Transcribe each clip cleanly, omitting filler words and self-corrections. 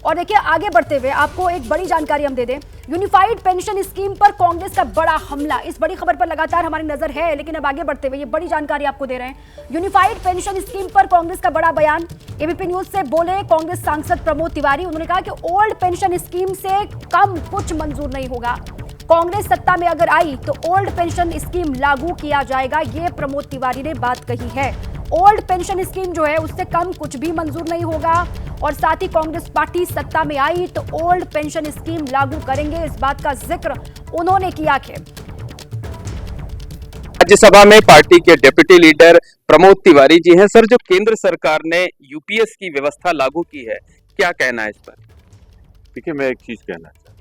और देखिए आगे बढ़ते हुए आपको एक बड़ी जानकारी हम दे दें, यूनिफाइड पेंशन स्कीम पर कांग्रेस का बड़ा हमला। इस बड़ी खबर पर लगातार हमारी नजर है, लेकिन अब आगे बढ़ते हुए ये बड़ी जानकारी आपको दे रहे हैं। यूनिफाइड पेंशन स्कीम पर कांग्रेस का बड़ा बयान। एबीपी न्यूज से बोले कांग्रेस सांसद प्रमोद तिवारी। उन्होंने कहा कि ओल्ड पेंशन स्कीम से कम कुछ मंजूर नहीं होगा। कांग्रेस सत्ता में अगर आई तो ओल्ड पेंशन स्कीम लागू किया जाएगा, ये प्रमोद तिवारी ने बात कही है। ओल्ड पेंशन स्कीम जो है उससे कम कुछ भी मंजूर नहीं होगा और साथ ही कांग्रेस पार्टी सत्ता में आई तो ओल्ड पेंशन स्कीम लागू करेंगे, इस बात का जिक्र उन्होंने किया। कि राज्यसभा में पार्टी के डिप्टी लीडर प्रमोद तिवारी जी हैं। सर, जो केंद्र सरकार ने यूपीएस की व्यवस्था लागू की है, क्या कहना है इस पर? देखिए, मैं एक चीज कहना चाहता हूँ।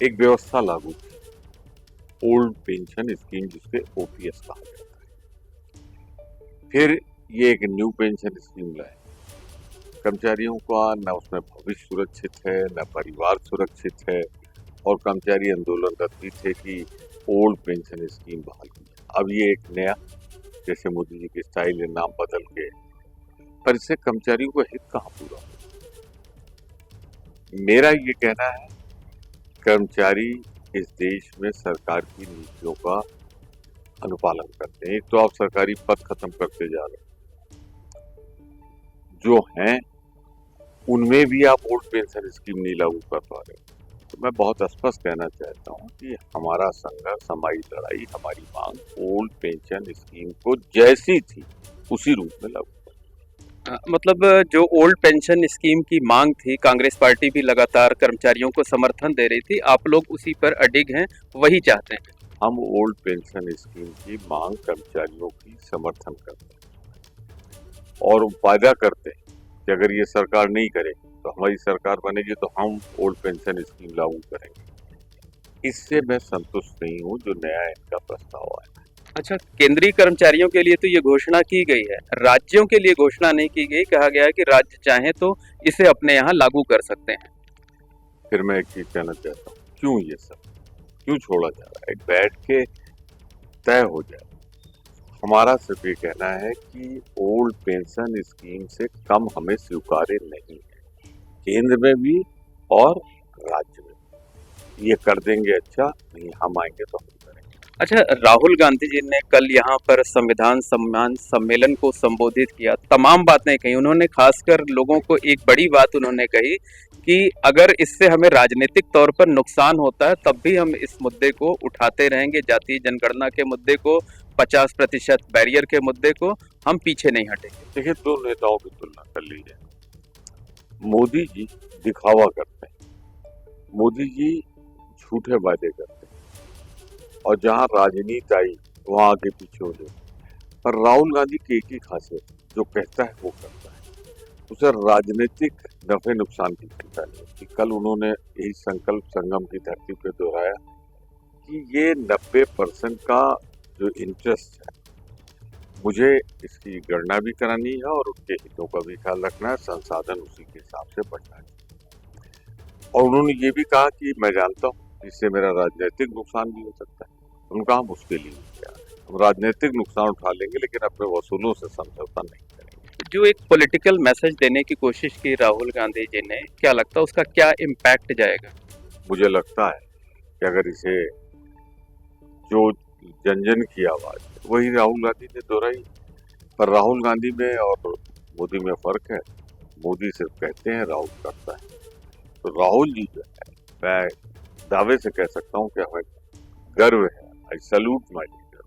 एक व्यवस्था लागू की, ओल्ड पेंशन स्कीम जिसके ओपीएस कहा जाता है, फिर ये एक न्यू पेंशन स्कीम लाए। कर्मचारियों का न उसमें भविष्य सुरक्षित है, न परिवार सुरक्षित है, और कर्मचारी आंदोलनरत भी थे कि ओल्ड पेंशन स्कीम बहाल की। अब ये एक नया, जैसे मोदी जी की स्टाइल है, नाम बदल के, पर इससे कर्मचारियों का हित कहाँ पूरा हो? मेरा ये कहना है, कर्मचारी इस देश में सरकार की नीतियों का अनुपालन करते हैं। एक तो आप सरकारी पद खत्म करते जा रहे हैं, जो हैं उनमें भी आप ओल्ड पेंशन स्कीम नहीं लागू कर पा रहे। तो मैं बहुत स्पष्ट कहना चाहता हूं कि हमारा संघर्ष, हमारी लड़ाई, हमारी मांग ओल्ड पेंशन स्कीम को जैसी थी उसी रूप में लागू। मतलब जो ओल्ड पेंशन स्कीम की मांग थी, कांग्रेस पार्टी भी लगातार कर्मचारियों को समर्थन दे रही थी, आप लोग उसी पर अडिग हैं, वही चाहते हैं? हम ओल्ड पेंशन स्कीम की मांग कर्मचारियों की समर्थन करते हैं और वायदा करते हैं कि अगर ये सरकार नहीं करे तो हमारी सरकार बनेगी तो हम ओल्ड पेंशन स्कीम लागू करेंगे। इससे मैं संतुष्ट नहीं हूँ जो नया इनका प्रस्ताव आया। अच्छा, केंद्रीय कर्मचारियों के लिए तो ये घोषणा की गई है, राज्यों के लिए घोषणा नहीं की गई। कहा गया है कि राज्य चाहे तो इसे अपने यहाँ लागू कर सकते हैं। फिर मैं एक चीज कहना चाहता हूँ, क्यों ये सब क्यों छोड़ा जा रहा है? बैठ के तय हो जाए। हमारा सिर्फ ये कहना है कि ओल्ड पेंशन स्कीम से कम हमें स्वीकार्य नहीं है, केंद्र में भी और राज्य में भी। ये कर देंगे अच्छा, नहीं हम आएंगे तो हम करेंगे। अच्छा, राहुल गांधी जी ने कल यहाँ पर संविधान सम्मान सम्मेलन को संबोधित किया, तमाम बातें कही। उन्होंने खासकर लोगों को एक बड़ी बात उन्होंने कही कि अगर इससे हमें राजनीतिक तौर पर नुकसान होता है तब भी हम इस मुद्दे को उठाते रहेंगे। जातीय जनगणना के मुद्दे को, 50% बैरियर के मुद्दे को हम पीछे नहीं हटेंगे। देखिए, दो नेताओं की तुलना कर लीजिए। मोदी जी दिखावा करते हैं, मोदी जी झूठे वादे करते हैं, और जहां राजनीति आई वहां आगे पीछे हो जाए। पर राहुल गांधी की एक ही खासियत, जो कहता है वो करता है। उसे राजनीतिक नफे नुकसान की चिंता नहीं होती। कल उन्होंने यही संकल्प संगम की धरती पे दोहराया कि ये 90% का जो इंटरेस्ट है, मुझे इसकी गणना भी करानी है और उनके हितों का भी ख्याल रखना है, संसाधन उसी के हिसाब से बढ़ना है। और उन्होंने ये भी कहा कि मैं जानता हूँ इससे मेरा राजनीतिक नुकसान भी हो सकता है। उनका हम उसके लिए तैयार हैं, हम राजनीतिक नुकसान उठा लेंगे लेकिन अपने वसूलों से समझौता नहीं करेंगे। जो एक पॉलिटिकल मैसेज देने की कोशिश की राहुल गांधी जी ने, क्या लगता है उसका क्या इम्पैक्ट जाएगा? मुझे लगता है कि अगर इसे जो जन जन की आवाज वही राहुल गांधी ने दोहराई, पर राहुल गांधी में और मोदी में फर्क है। मोदी सिर्फ कहते हैं, राहुल करता है। तो राहुल जी जो है, मैं दावे से कह सकता हूँ कि हमें गर्व है। आई सैल्यूट माय लीडर।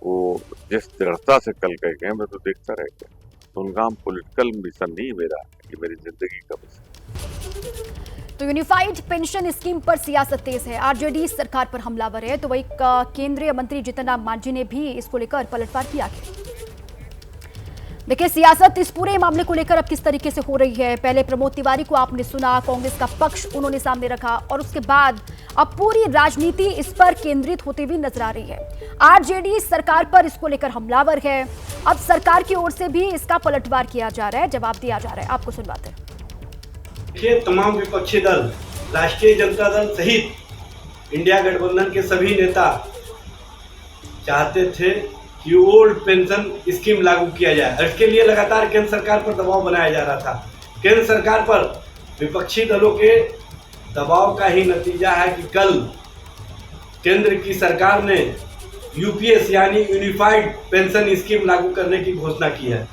वो जिस दृढ़ता से कल कह गए, मैं तो देखता रह गया। तो उनका हम पॉलिटिकल मिशन नहीं मेरा, ये मेरी जिंदगी का मिशन। तो यूनिफाइड पेंशन स्कीम पर सियासत तेज है, आरजेडी सरकार पर हमलावर है। तो वही केंद्रीय मंत्री जीतन राम मांझी ने भी इसको लेकर पलटवार किया है। देखिए सियासत इस पूरे मामले को लेकर अब किस तरीके से हो रही है। पहले प्रमोद तिवारी को आपने सुना, कांग्रेस का पक्ष उन्होंने सामने रखा, और उसके बाद अब पूरी राजनीति इस पर केंद्रित होती हुई नजर आ रही है। आरजेडी सरकार पर इसको लेकर हमलावर है। अब सरकार की ओर से भी इसका पलटवार किया जा रहा है, जवाब दिया जा रहा है। आपको सुनवाते हैं। देखिए, तमाम विपक्षी दल, राष्ट्रीय जनता दल सहित इंडिया गठबंधन के सभी नेता चाहते थे कि ओल्ड पेंशन स्कीम लागू किया जाए। इसके लिए लगातार केंद्र सरकार पर दबाव बनाया जा रहा था। केंद्र सरकार पर विपक्षी दलों के दबाव का ही नतीजा है कि कल केंद्र की सरकार ने यूपीएस यानी यूनिफाइड पेंशन स्कीम लागू करने की घोषणा की है।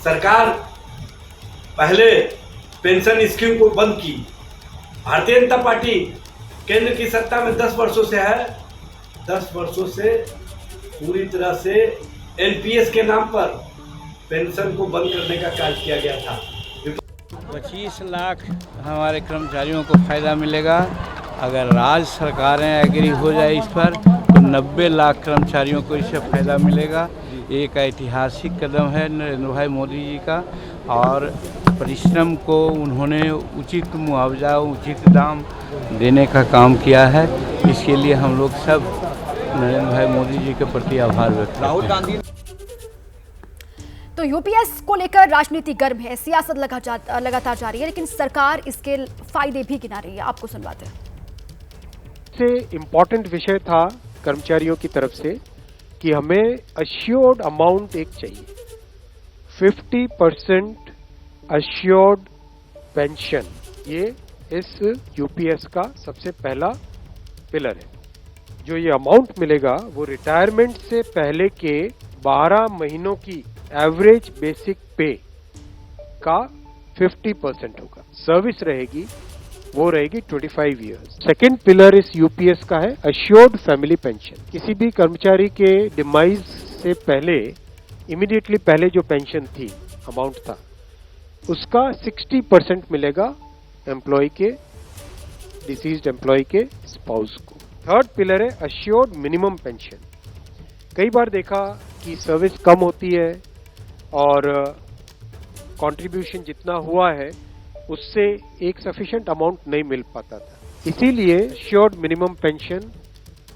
सरकार पहले पेंशन स्कीम को बंद की। भारतीय जनता पार्टी केंद्र की सत्ता में 10 वर्षों से है। 10 वर्षों से पूरी तरह से एनपीएस के नाम पर पेंशन को बंद करने का कार्य किया गया था। 25 लाख हमारे कर्मचारियों को फ़ायदा मिलेगा। अगर राज्य सरकारें एग्री हो जाए इस पर तो 90 लाख कर्मचारियों को इससे फ़ायदा मिलेगा। एक ऐतिहासिक कदम है नरेंद्र भाई मोदी जी का, और परिश्रम को उन्होंने उचित मुआवजा उचित दाम देने का काम किया है। इसके लिए हम लोग सब नरेंद्र भाई मोदी जी के प्रति आभार व्यक्त करते हैं। तो यूपीएस को लेकर राजनीति गर्म है, सियासत लगातार जारी है, लेकिन सरकार इसके फायदे भी गिना रही है। आपको सुनवाते हैं। सबसे इम्पोर्टेंट विषय था कर्मचारियों की तरफ से कि हमें अश्योर्ड अमाउंट एक चाहिए, 50% अश्योर्ड पेंशन। ये इस यूपीएस का सबसे पहला पिलर है। जो ये अमाउंट मिलेगा वो रिटायरमेंट से पहले के 12 महीनों की एवरेज बेसिक पे का 50% होगा। सर्विस रहेगी वो रहेगी 25 इयर्स। सेकेंड पिलर इस यूपीएस का है अश्योर्ड फैमिली पेंशन। किसी भी कर्मचारी के डिमाइज से पहले इमीडिएटली पहले जो पेंशन थी अमाउंट था उसका 60% मिलेगा एम्प्लॉय के डिसीज्ड एम्प्लॉय के स्पाउस को। थर्ड पिलर है अश्योर्ड मिनिमम पेंशन। कई बार देखा कि सर्विस कम होती है और कंट्रीब्यूशन जितना हुआ है उससे एक सफिशिएंट अमाउंट नहीं मिल पाता था। इसीलिए assured minimum pension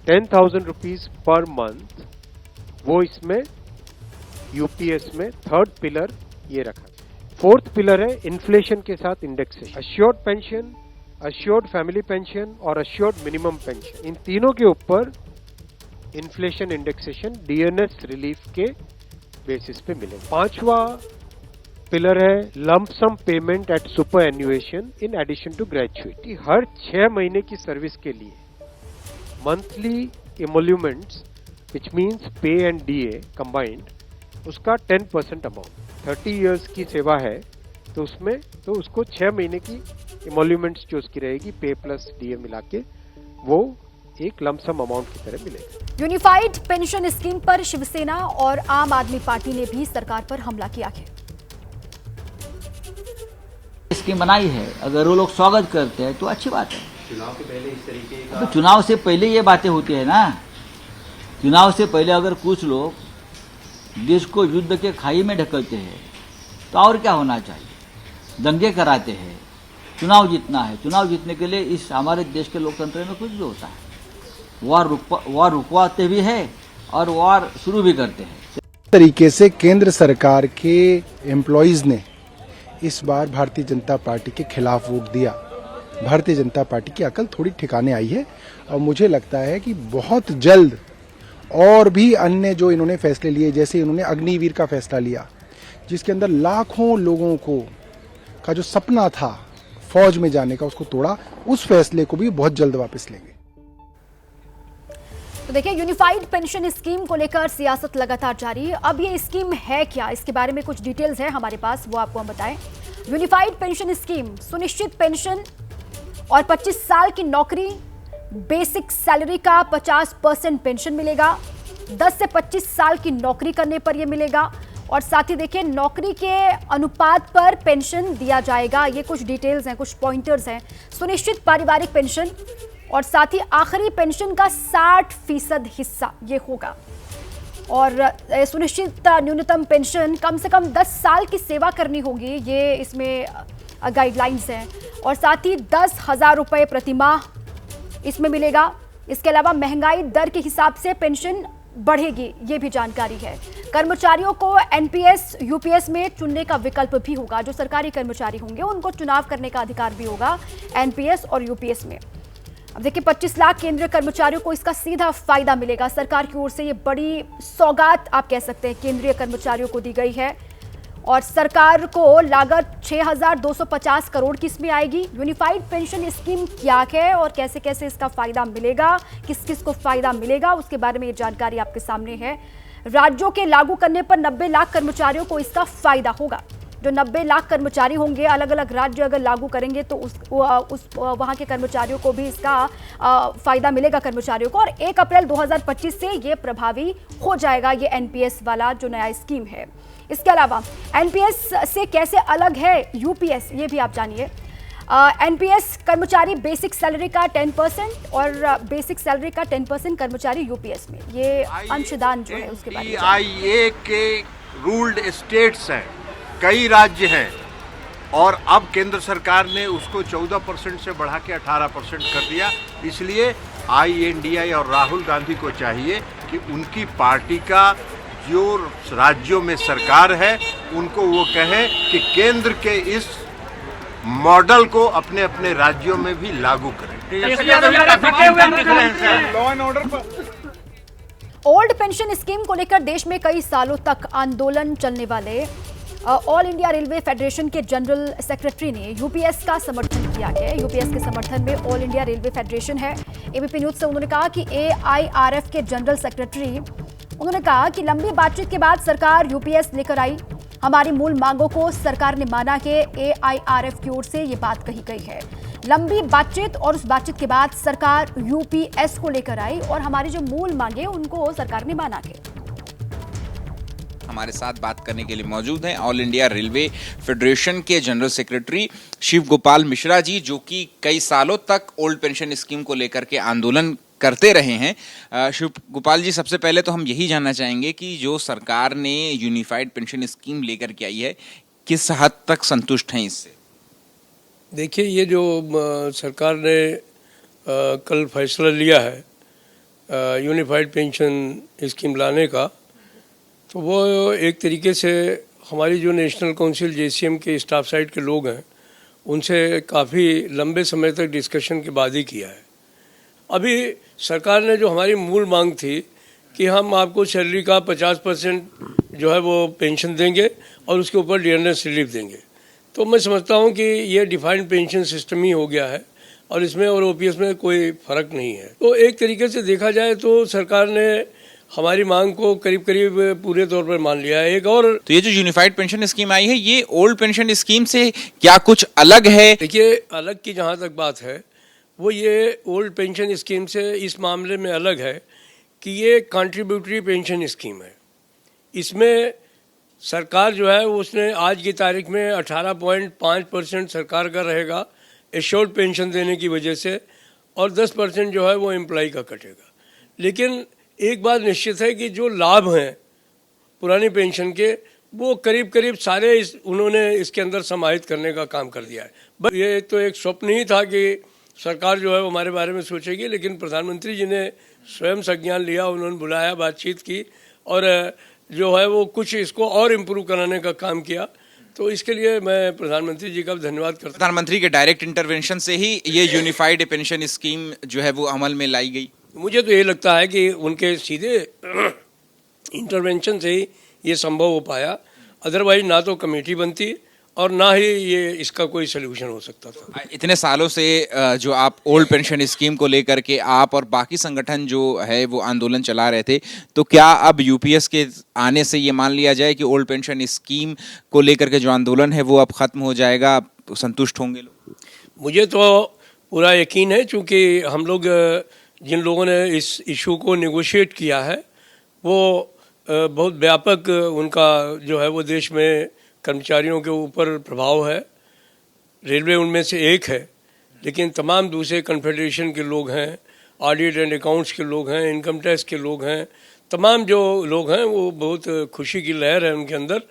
10,000 rupees per month वो इसमें यूपीएस में थर्ड पिलर ये रखा। फोर्थ पिलर है इन्फ्लेशन के साथ indexation. Assured pension, assured family pension और अश्योर्ड मिनिमम पेंशन, इन तीनों के ऊपर इन्फ्लेशन इंडेक्सेशन डीएनएस रिलीफ के बेसिस पे मिलेगा। पांचवा पिलर है lump sum payment at superannuation in addition to gratuity. हर 6 महीने की सर्विस के लिए monthly emoluments which means pay and DA combined, उसका 10% अमाउंट। 30 इयर्स की सेवा है तो उसमें तो उसको 6 महीने की इमोल्यूमेंट्स जो उसकी रहेगी पे प्लस डीए मिला के वो एक लमसम अमाउंट की तरह मिलेगा। यूनिफाइड पेंशन स्कीम पर शिवसेना और आम आदमी पार्टी ने भी सरकार पर हमला किया है। स्कीम बनाई है, अगर वो लोग स्वागत करते हैं तो अच्छी बात है। चुनाव के पहले इस तरीके का तो चुनाव से पहले ये बातें होती है ना। चुनाव से पहले अगर कुछ लोग देश को युद्ध के खाई में ढकलते हैं तो और क्या होना चाहिए। दंगे कराते हैं, चुनाव जीतना है। चुनाव जीतने के लिए इस हमारे देश के लोकतंत्र में कुछ भी होता है। वार रुकवाते भी है और वार शुरू भी करते हैं। तरीके से केंद्र सरकार के एम्प्लॉइज ने इस बार भारतीय जनता पार्टी के खिलाफ वोट दिया। भारतीय जनता पार्टी की अकल थोड़ी ठिकाने आई है और मुझे लगता है कि बहुत जल्द और भी अन्य जो इन्होंने फैसले लिए, जैसे इन्होंने अग्निवीर का फैसला लिया जिसके अंदर लाखों लोगों को का जो सपना था फौज में जाने का उसको तोड़ा, उस फैसले को भी बहुत जल्द वापस लेंगे। तो देखिए, यूनिफाइड पेंशन स्कीम को लेकर सियासत लगातार जारी है। अब ये स्कीम है क्या, इसके बारे में कुछ डिटेल्स है हमारे पास, वो आपको हम बताएं। यूनिफाइड पेंशन स्कीम सुनिश्चित पेंशन और 25 साल की नौकरी, बेसिक सैलरी का 50% पेंशन मिलेगा। 10 से 25 साल की नौकरी करने पर यह मिलेगा और साथ ही देखिए नौकरी के अनुपात पर पेंशन दिया जाएगा। ये कुछ डिटेल्स हैं, कुछ पॉइंटर्स हैं। सुनिश्चित पारिवारिक पेंशन और साथ ही आखिरी पेंशन का 60% हिस्सा ये होगा। और सुनिश्चित न्यूनतम पेंशन कम से कम 10 साल की सेवा करनी होगी, ये इसमें गाइडलाइंस हैं। और साथ ही 10,000 रुपये प्रति माह इसमें मिलेगा। इसके अलावा महंगाई दर के हिसाब से पेंशन बढ़ेगी, ये भी जानकारी है। कर्मचारियों को एनपीएस यूपीएस में चुनने का विकल्प भी होगा। जो सरकारी कर्मचारी होंगे उनको चुनाव करने का अधिकार भी होगा एनपीएस और यूपीएस में। अब देखिए, 25 लाख केंद्रीय कर्मचारियों को इसका सीधा फायदा मिलेगा। सरकार की ओर से ये बड़ी सौगात आप कह सकते हैं केंद्रीय कर्मचारियों को दी गई है और सरकार को लागत 6,250 करोड़ की इसमें आएगी। यूनिफाइड पेंशन स्कीम क्या है और कैसे कैसे इसका फायदा मिलेगा, किस किस को फायदा मिलेगा, उसके बारे में ये जानकारी आपके सामने है। राज्यों के लागू करने पर 90 लाख कर्मचारियों को इसका फायदा होगा। जो 90 लाख कर्मचारी होंगे, अलग अलग राज्य अगर लागू करेंगे तो वहां के कर्मचारियों को भी इसका फायदा मिलेगा कर्मचारियों को। और 1 अप्रैल 2025 से ये प्रभावी हो जाएगा, ये एनपीएस वाला जो नया स्कीम है। इसके अलावा एनपीएस से कैसे अलग है यूपीएस, ये भी आप जानिए। एनपीएस कर्मचारी बेसिक सैलरी का 10% और बेसिक सैलरी का 10% कर्मचारी यूपीएस में, ये अंशदान जो है उसके बारे में। आईए के रूल्ड स्टेट्स हैं, कई राज्य हैं, और अब केंद्र सरकार ने उसको 14% से बढ़ा के 18% कर दिया। इसलिए आईएनडीआई और राहुल गांधी को चाहिए कि उनकी पार्टी का जो राज्यों में सरकार है उनको वो कहे कि केंद्र के इस मॉडल को अपने अपने राज्यों में भी लागू करें। ओल्ड पेंशन स्कीम को लेकर देश में कई सालों तक आंदोलन चलने वाले ऑल इंडिया रेलवे फेडरेशन के जनरल सेक्रेटरी ने यूपीएस का समर्थन किया है। यूपीएस के समर्थन में ऑल इंडिया रेलवे फेडरेशन है। एबीपी न्यूज से उन्होंने कहा कि एआईआरएफ के जनरल सेक्रेटरी उन्होंने कहा कि लंबी बातचीत के बाद सरकार यूपीएस लेकर आई। हमारी मूल मांगों को सरकार ने माना कि एआईआरएफ की ओर से ये बात कही गई है। लंबी बातचीत और उस बातचीत के बाद सरकार यूपीएस को लेकर आई और हमारी जो मूल मांगे उनको सरकार ने माना के। हमारे साथ बात करने के लिए मौजूद हैं ऑल इंडिया रेलवे फेडरेशन के जनरल सेक्रेटरी शिव गोपाल मिश्रा जी, जो कि कई सालों तक ओल्ड पेंशन स्कीम को लेकर के आंदोलन करते रहे हैं। शिव गोपाल जी, सबसे पहले तो हम यही जानना चाहेंगे कि जो सरकार ने यूनिफाइड पेंशन स्कीम लेकर के आई है, किस हद तक संतुष्ट हैं इससे? देखिए, ये जो सरकार ने कल फैसला लिया है यूनिफाइड पेंशन स्कीम लाने का, तो वो एक तरीके से हमारी जो नेशनल काउंसिल जेसीएम के स्टाफ साइड के लोग हैं उनसे काफ़ी लंबे समय तक डिस्कशन के बाद ही किया है। अभी सरकार ने जो हमारी मूल मांग थी कि हम आपको सैलरी का 50% जो है वो पेंशन देंगे और उसके ऊपर डियरनेस रिलीफ देंगे, तो मैं समझता हूँ कि ये डिफाइंड पेंशन सिस्टम ही हो गया है और इसमें और ओपीएस में कोई फ़र्क नहीं है। तो एक तरीके से देखा जाए तो सरकार ने हमारी मांग को करीब करीब पूरे तौर पर मान लिया है। एक और, तो ये जो यूनिफाइड पेंशन स्कीम आई है, ये ओल्ड पेंशन स्कीम से क्या कुछ अलग है? देखिए, अलग की जहाँ तक बात है वो ये ओल्ड पेंशन स्कीम से इस मामले में अलग है कि ये कंट्रीब्यूटरी पेंशन स्कीम है। इसमें सरकार जो है उसने आज की तारीख में 18.5% सरकार का रहेगा एश्योर्ड पेंशन देने की वजह से, और 10% जो है वो एम्प्लॉय का कटेगा। लेकिन एक बात निश्चित है कि जो लाभ हैं पुरानी पेंशन के, वो करीब करीब सारे उन्होंने इसके अंदर समाहित करने का काम कर दिया है। बस ये तो एक स्वप्न ही था कि सरकार जो है वो हमारे बारे में सोचेगी, लेकिन प्रधानमंत्री जी ने स्वयं संज्ञान लिया, उन्होंने बुलाया, बातचीत की और जो है वो कुछ इसको और इम्प्रूव कराने का काम किया। तो इसके लिए मैं प्रधानमंत्री जी का धन्यवाद करता हूं। प्रधानमंत्री के डायरेक्ट इंटरवेंशन से ही ये यूनिफाइड पेंशन स्कीम जो है वो अमल में लाई गई। मुझे तो ये लगता है कि उनके सीधे इंटरवेंशन से ही ये संभव हो पाया, अदरवाइज ना तो कमेटी बनती और ना ही ये इसका कोई सलूशन हो सकता था। इतने सालों से जो आप ओल्ड पेंशन स्कीम को लेकर के आप और बाकी संगठन जो है वो आंदोलन चला रहे थे, तो क्या अब यूपीएस के आने से ये मान लिया जाए कि ओल्ड पेंशन स्कीम को लेकर के जो आंदोलन है वो अब खत्म हो जाएगा, तो संतुष्ट होंगे लोग? मुझे तो पूरा यकीन है, क्योंकि हम लोग जिन लोगों ने इस इशू को नेगोशिएट किया है वो बहुत व्यापक उनका जो है वो देश में कर्मचारियों के ऊपर प्रभाव है। रेलवे उनमें से एक है, लेकिन तमाम दूसरे कन्फेडरेशन के लोग हैं, ऑडिट एंड अकाउंट्स के लोग हैं, इनकम टैक्स के लोग हैं, तमाम जो लोग हैं वो बहुत खुशी की लहर है उनके अंदर।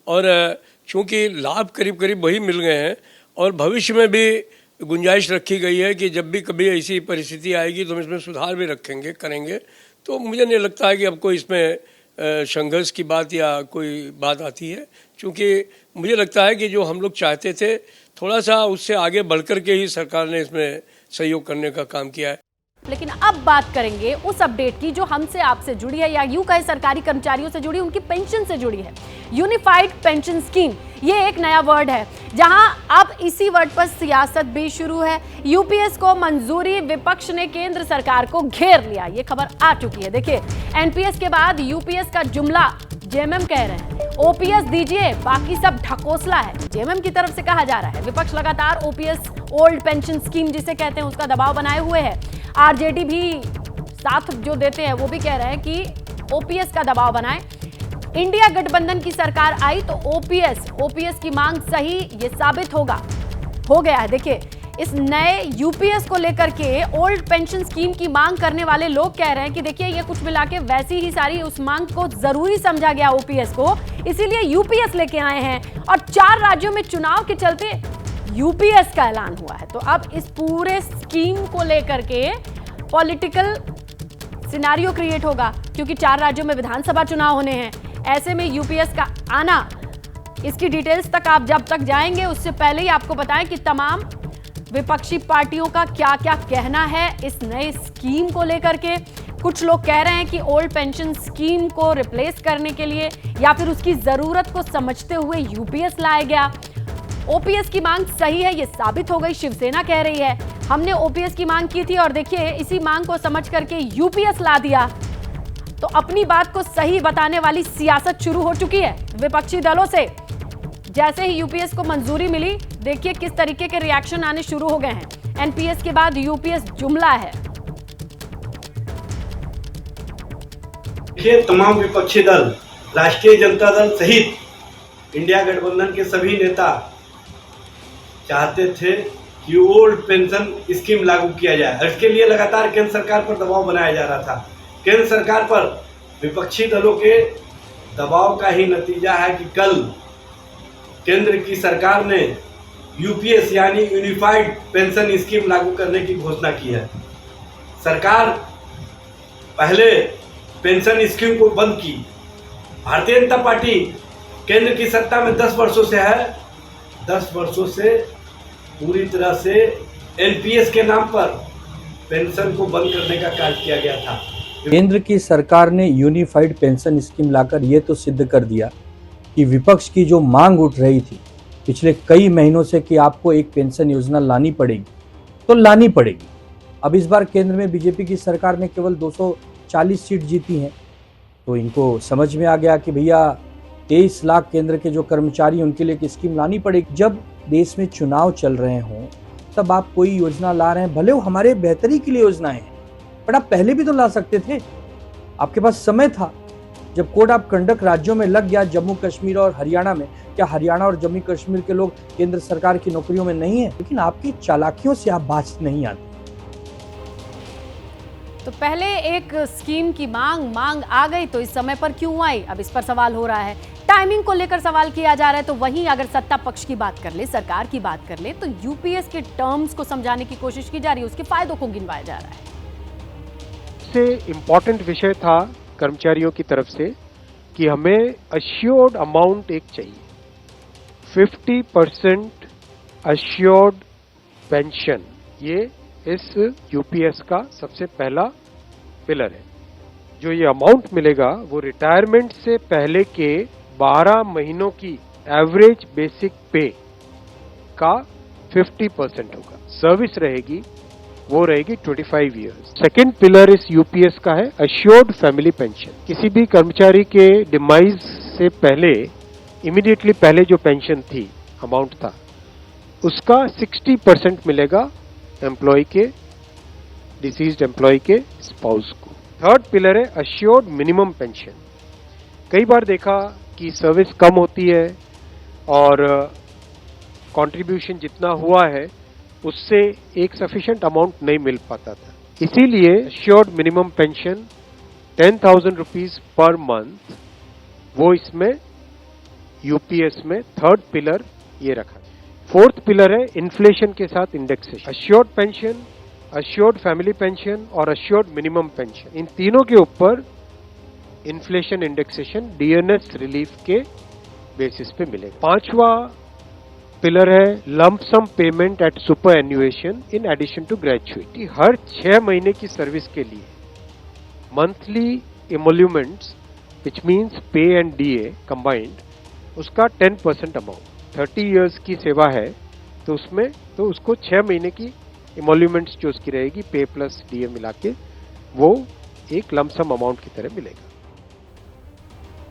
और चूँकि लाभ करीब करीब वही मिल गए हैं और भविष्य में भी गुंजाइश रखी गई है कि जब भी कभी ऐसी परिस्थिति आएगी तो हम इसमें सुधार भी करेंगे। तो मुझे नहीं लगता है कि अब कोई इसमें संघर्ष की बात या कोई बात आती है, क्योंकि मुझे लगता है कि जो हम लोग चाहते थे थोड़ा सा उससे आगे बढ़कर के ही सरकार ने इसमें सहयोग करने का काम किया है। लेकिन अब बात करेंगे उस अपडेट की जो हमसे आपसे जुड़ी है, या यूं कहे सरकारी कर्मचारियों से जुड़ी, उनकी पेंशन से जुड़ी है। यूनिफाइड पेंशन स्कीम, ये एक नया वर्ड है, जहां अब इसी वर्ड पर सियासत भी शुरू है। यूपीएस को मंजूरी, विपक्ष ने केंद्र सरकार को घेर लिया, ये खबर आ चुकी है। देखिए, एनपीएस के बाद यूपीएस का जुमला जेएमएम कह रहे हैं, ओपीएस दीजिए, बाकी सब ढकोसला है, जेएमएम की तरफ से कहा जा रहा है। विपक्ष लगातार ओपीएस, ओल्ड पेंशन स्कीम जिसे कहते हैं, उसका दबाव बनाए हुए है। आरजेडी भी साथ जो देते हैं वो भी कह रहे हैं कि ओपीएस का दबाव बनाएं। इंडिया गठबंधन की सरकार आई तो ओपीएस की मांग सही ये साबित हो गया है। देखिए, इस नए यूपीएस को लेकर के ओल्ड पेंशन स्कीम की मांग करने वाले लोग कह रहे हैं कि देखिए, ये कुछ मिला के वैसी ही सारी उस मांग को जरूरी समझा गया ओपीएस को, इसीलिए यूपीएस लेके आए हैं। और 4 राज्यों में चुनाव के चलते यूपीएस का ऐलान हुआ है। तो अब इस पूरे स्कीम को लेकर के पॉलिटिकल सिनेरियो क्रिएट होगा, क्योंकि 4 राज्यों में विधानसभा चुनाव होने हैं। ऐसे में यूपीएस का आना, इसकी डिटेल्स तक आप जब तक जाएंगे उससे पहले ही आपको बताएं कि तमाम विपक्षी पार्टियों का क्या क्या कहना है इस नए स्कीम को लेकर के। कुछ लोग कह रहे हैं कि ओल्ड पेंशन स्कीम को रिप्लेस करने के लिए या फिर उसकी जरूरत को समझते हुए यूपीएस लाया गया। ओपीएस की मांग सही है, ये साबित हो गई, शिवसेना कह रही है। हमने ओपीएस की मांग की थी और देखिए, इसी मांग को समझ करके यूपीएस ला दिया। तो अपनी बात को सही बताने वाली सियासत शुरू हो चुकी है विपक्षी दलों से। जैसे ही यूपीएस को मंजूरी मिली, देखिए किस तरीके के रिएक्शन आने शुरू हो गए हैं। एनपीएस के बाद यूपीएस जुमला है। देखिए, तमाम विपक्षी दल, राष्ट्रीय जनता दल सहित इंडिया गठबंधन के सभी नेता चाहते थे कि ओल्ड पेंशन स्कीम लागू किया जाए। इसके लिए लगातार केंद्र सरकार पर दबाव बनाया जा रहा था। केंद्र सरकार पर विपक्षी दलों के दबाव का ही नतीजा है कि कल केंद्र की सरकार ने यूपीएस यानी यूनिफाइड पेंशन स्कीम लागू करने की घोषणा की है। सरकार पहले पेंशन स्कीम को बंद की। भारतीय जनता पार्टी केंद्र की सत्ता में 10 वर्षों से है। 10 वर्षों से पूरी तरह से एनपीएस के नाम पर पेंशन को बंद करने का कार्य किया गया था। केंद्र की सरकार ने यूनिफाइड पेंशन स्कीम लाकर ये तो सिद्ध कर दिया कि विपक्ष की जो मांग उठ रही थी पिछले कई महीनों से कि आपको एक पेंशन योजना लानी पड़ेगी, तो लानी पड़ेगी। अब इस बार केंद्र में बीजेपी की सरकार ने केवल 240 सीट जीती हैं, तो इनको समझ में आ गया कि भैया 23 लाख केंद्र के जो कर्मचारी हैं उनके लिए एक स्कीम लानी पड़ेगी। जब देश में चुनाव चल रहे हों तब आप कोई योजना ला रहे हैं, भले वो हमारे बेहतरी के लिए योजनाएं हैं, बट आप पहले भी तो ला सकते थे। आपके पास समय था। जब कोड ऑफ कंडक्ट राज्यों में लग गया, जम्मू कश्मीर और हरियाणा में, क्या हरियाणा और जम्मू कश्मीर के लोग केंद्र सरकार की नौकरियों में नहीं है? लेकिन आपकी चालाकियों से आप बात नहीं आती। तो पहले एक स्कीम की मांग आ गई तो इस समय पर क्यों आई, अब इस पर सवाल हो रहा है। टाइमिंग को लेकर सवाल किया जा रहा है। तो वहीं अगर सत्ता पक्ष की बात कर ले, सरकार की बात कर ले, तो यूपीएस के टर्म्स को समझाने की कोशिश की जा रही है, उसके फायदों को गिनवाया जा रहा है। सबसे इम्पोर्टेंट विषय था कर्मचारियों की तरफ से कि हमें अश्योर्ड अमाउंट एक चाहिए, 50% अश्योर्ड पेंशन। ये इस यूपीएस का सबसे पहला पिलर है। जो ये अमाउंट मिलेगा वो रिटायरमेंट से पहले के 12 महीनों की एवरेज बेसिक पे का 50% होगा। सर्विस रहेगी वो रहेगी 25 इयर्स। सेकेंड पिलर इस यूपीएस का है अश्योर्ड फैमिली पेंशन। किसी भी कर्मचारी के डिमाइज से पहले, इमीडिएटली पहले जो पेंशन थी, अमाउंट था, उसका 60% मिलेगा एम्प्लॉय के, डिसीज्ड एम्प्लॉय के स्पाउस को। थर्ड पिलर है अश्योर्ड मिनिमम पेंशन। कई बार देखा कि सर्विस कम होती है और कंट्रीब्यूशन जितना हुआ है उससे एक सफिशिएंट अमाउंट नहीं मिल पाता था। इसीलिए assured minimum pension 10,000 rupees per month, वो इसमें यूपीएस में थर्ड पिलर ये रखा। फोर्थ पिलर है इन्फ्लेशन के साथ indexation. Assured pension, assured family pension और अश्योर्ड मिनिमम पेंशन, इन तीनों के ऊपर इन्फ्लेशन इंडेक्सेशन डीएनएस रिलीफ के बेसिस पे मिलेगा। पांचवा पिलर है lump sum payment at superannuation in addition to gratuity. हर 6 महीने की सर्विस के लिए monthly emoluments which means pay and DA combined, उसका 10% अमाउंट। 30 इयर्स की सेवा है तो उसमें तो उसको 6 महीने की एमोल्यूमेंट्स जो उसकी रहेगी पे प्लस डीए मिला के वो एक लमसम अमाउंट की तरह मिलेगा।